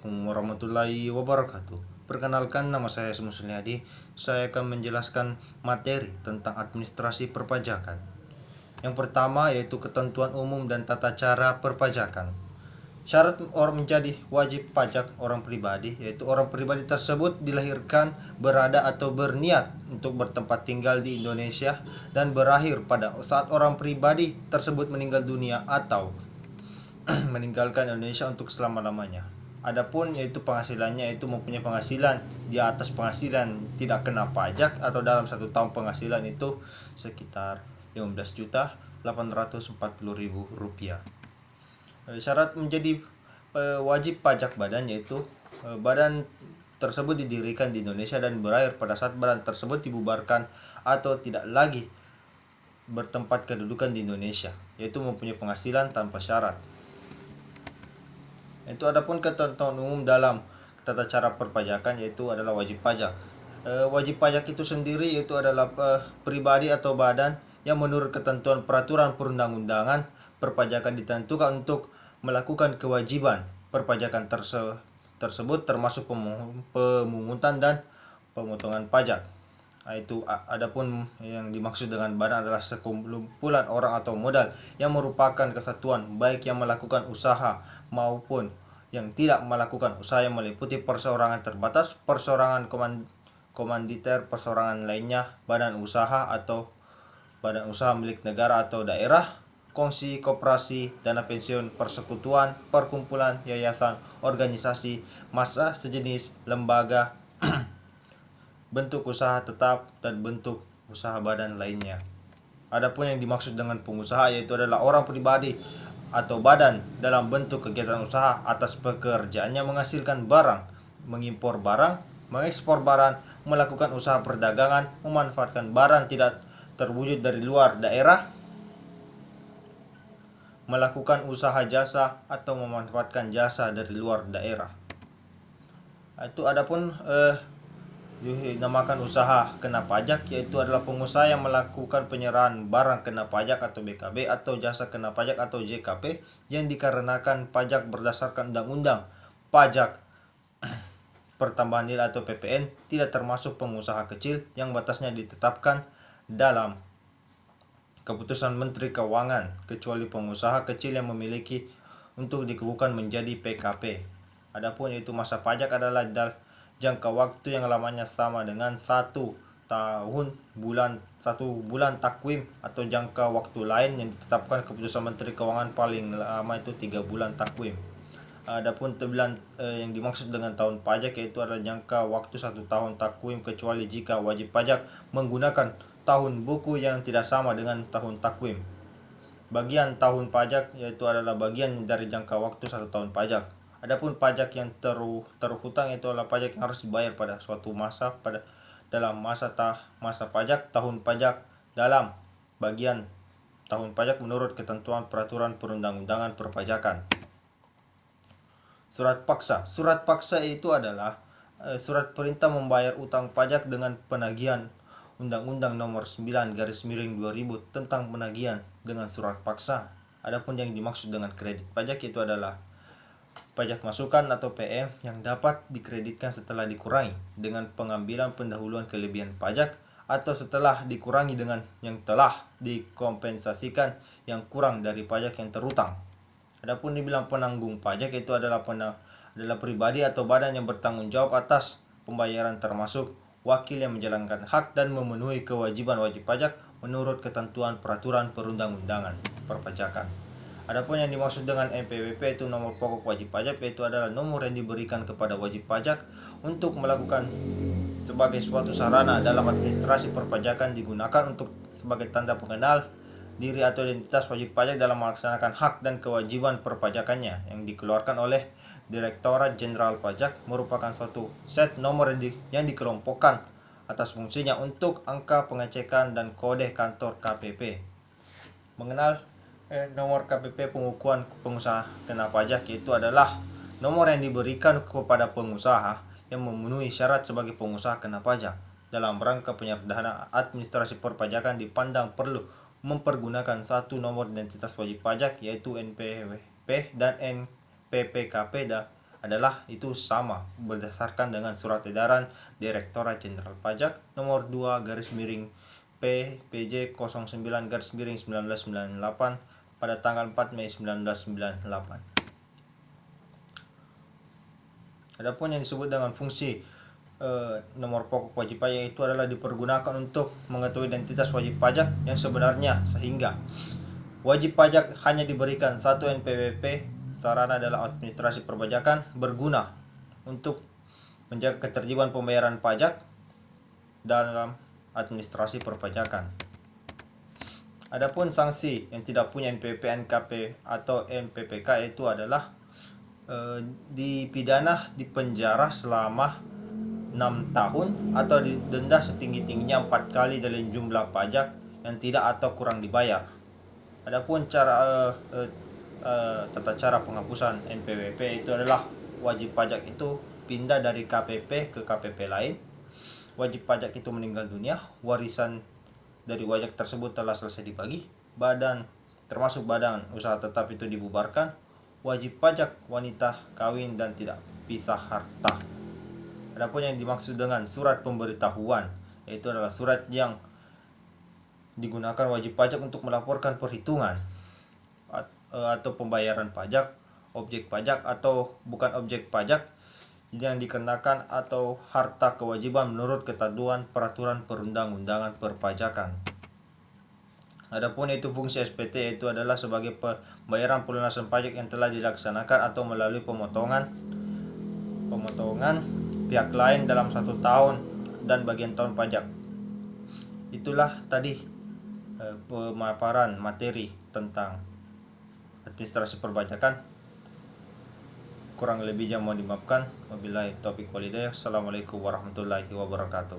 Assalamualaikum warahmatullahi wabarakatuh. Perkenalkan, nama saya Musliadi. Saya akan menjelaskan materi tentang administrasi perpajakan. Yang pertama yaitu ketentuan umum dan tata cara perpajakan. Syarat orang menjadi wajib pajak orang pribadi yaitu orang pribadi tersebut dilahirkan, berada atau berniat untuk bertempat tinggal di Indonesia dan berakhir pada saat orang pribadi tersebut meninggal dunia atau meninggalkan Indonesia untuk selama-lamanya. Adapun yaitu penghasilannya itu mempunyai penghasilan di atas penghasilan tidak kena pajak atau dalam 1 tahun penghasilan itu sekitar 15.840.000 rupiah. Syarat menjadi wajib pajak badan yaitu badan tersebut didirikan di Indonesia dan berakhir pada saat badan tersebut dibubarkan atau tidak lagi bertempat kedudukan di Indonesia, yaitu mempunyai penghasilan tanpa syarat. Itu adapun ketentuan umum dalam tata cara perpajakan yaitu adalah wajib pajak. Wajib pajak itu sendiri yaitu adalah pribadi atau badan yang menurut ketentuan peraturan perundang-undangan perpajakan ditentukan untuk melakukan kewajiban perpajakan tersebut termasuk pemungutan dan pemotongan pajak. Itu adapun yang dimaksud dengan badan adalah sekumpulan orang atau modal yang merupakan kesatuan baik yang melakukan usaha maupun yang tidak melakukan usaha yang meliputi perseorangan terbatas, perseorangan komanditer, perseorangan lainnya, badan usaha atau badan usaha milik negara atau daerah, kongsi, koperasi, dana pensiun, persekutuan, perkumpulan, yayasan, organisasi, massa sejenis, lembaga, bentuk usaha tetap dan bentuk usaha badan lainnya. Adapun yang dimaksud dengan pengusaha yaitu adalah orang pribadi atau badan dalam bentuk kegiatan usaha atas pekerjaannya menghasilkan barang, mengimpor barang, mengekspor barang, melakukan usaha perdagangan, memanfaatkan barang tidak terwujud dari luar daerah, melakukan usaha jasa atau memanfaatkan jasa dari luar daerah. Itu adapun dinamakan usaha kena pajak yaitu adalah pengusaha yang melakukan penyerahan barang kena pajak atau BKB atau jasa kena pajak atau JKP yang dikarenakan pajak berdasarkan undang-undang pajak pertambahan nilai atau PPN, tidak termasuk pengusaha kecil yang batasnya ditetapkan dalam keputusan Menteri Keuangan kecuali pengusaha kecil yang memiliki untuk dikukuhkan menjadi PKP. Adapun yaitu masa pajak adalah jangka waktu yang lamanya sama dengan 1 bulan takwim atau jangka waktu lain yang ditetapkan keputusan Menteri Keuangan paling lama itu 3 bulan takwim. Adapun yang dimaksud dengan tahun pajak yaitu adalah jangka waktu 1 tahun takwim kecuali jika wajib pajak menggunakan tahun buku yang tidak sama dengan tahun takwim. Bagian tahun pajak yaitu adalah bagian dari jangka waktu 1 tahun pajak. Adapun pajak yang terhutang itu adalah pajak yang harus dibayar pada suatu masa dalam masa pajak, tahun pajak dalam bagian tahun pajak menurut ketentuan peraturan perundang-undangan perpajakan. Surat paksa. Surat paksa itu adalah surat perintah membayar utang pajak dengan penagihan Undang-Undang Nomor 9/2000 tentang penagihan dengan surat paksa. Adapun yang dimaksud dengan kredit pajak itu adalah pajak masukan atau PM yang dapat dikreditkan setelah dikurangi dengan pengambilan pendahuluan kelebihan pajak atau setelah dikurangi dengan yang telah dikompensasikan yang kurang dari pajak yang terutang. Adapun dibilang penanggung pajak itu adalah pribadi atau badan yang bertanggung jawab atas pembayaran termasuk wakil yang menjalankan hak dan memenuhi kewajiban wajib pajak menurut ketentuan peraturan perundang-undangan perpajakan. Adapun yang dimaksud dengan NPWP itu nomor pokok wajib pajak yaitu adalah nomor yang diberikan kepada wajib pajak untuk melakukan sebagai suatu sarana dalam administrasi perpajakan digunakan untuk sebagai tanda pengenal diri atau identitas wajib pajak dalam melaksanakan hak dan kewajiban perpajakannya yang dikeluarkan oleh Direktorat Jenderal Pajak merupakan suatu set nomor yang dikelompokkan atas fungsinya untuk angka pengecekan dan kode kantor KPP. Mengenal nomor KPP pengukuhan pengusaha kena pajak yaitu adalah nomor yang diberikan kepada pengusaha yang memenuhi syarat sebagai pengusaha kena pajak. Dalam rangka penyederhanaan administrasi perpajakan dipandang perlu mempergunakan satu nomor identitas wajib pajak yaitu NPWP dan NPPKP. adalah itu sama berdasarkan dengan surat edaran Direktorat Jenderal Pajak nomor 2 garis miring PPJ 09 garis miring 1998 pada tanggal 4 Mei 1998. Adapun yang disebut dengan fungsi nomor pokok wajib pajak itu adalah dipergunakan untuk mengetahui identitas wajib pajak yang sebenarnya, sehingga wajib pajak hanya diberikan satu NPWP sarana dalam administrasi perpajakan, berguna untuk menjaga ketertiban pembayaran pajak dalam administrasi perpajakan. Adapun sanksi yang tidak punya NPWP, NKP atau NPPK itu adalah dipidana dipenjara selama 6 tahun atau didenda setinggi-tingginya 4 kali dari jumlah pajak yang tidak atau kurang dibayar. Adapun tata cara penghapusan NPWP itu adalah wajib pajak itu pindah dari KPP ke KPP lain, wajib pajak itu meninggal dunia, warisan dari wajib tersebut telah selesai dibagi, termasuk badan usaha tetap itu dibubarkan, wajib pajak wanita kawin dan tidak pisah harta. Adapun yang dimaksud dengan surat pemberitahuan, yaitu adalah surat yang digunakan wajib pajak untuk melaporkan perhitungan atau pembayaran pajak, objek pajak atau bukan objek pajak yang dikenakan atau harta kewajiban menurut ketentuan peraturan perundang-undangan perpajakan. Adapun itu fungsi SPT itu adalah sebagai pembayaran pelunasan pajak yang telah dilaksanakan atau melalui pemotongan pihak lain dalam 1 tahun dan bagian tahun pajak. Itulah tadi pemaparan materi tentang administrasi perpajakan. Kurang lebihnya mohon dimaafkan. Wabillahi taufiq walhidayah. Assalamualaikum warahmatullahi wabarakatuh.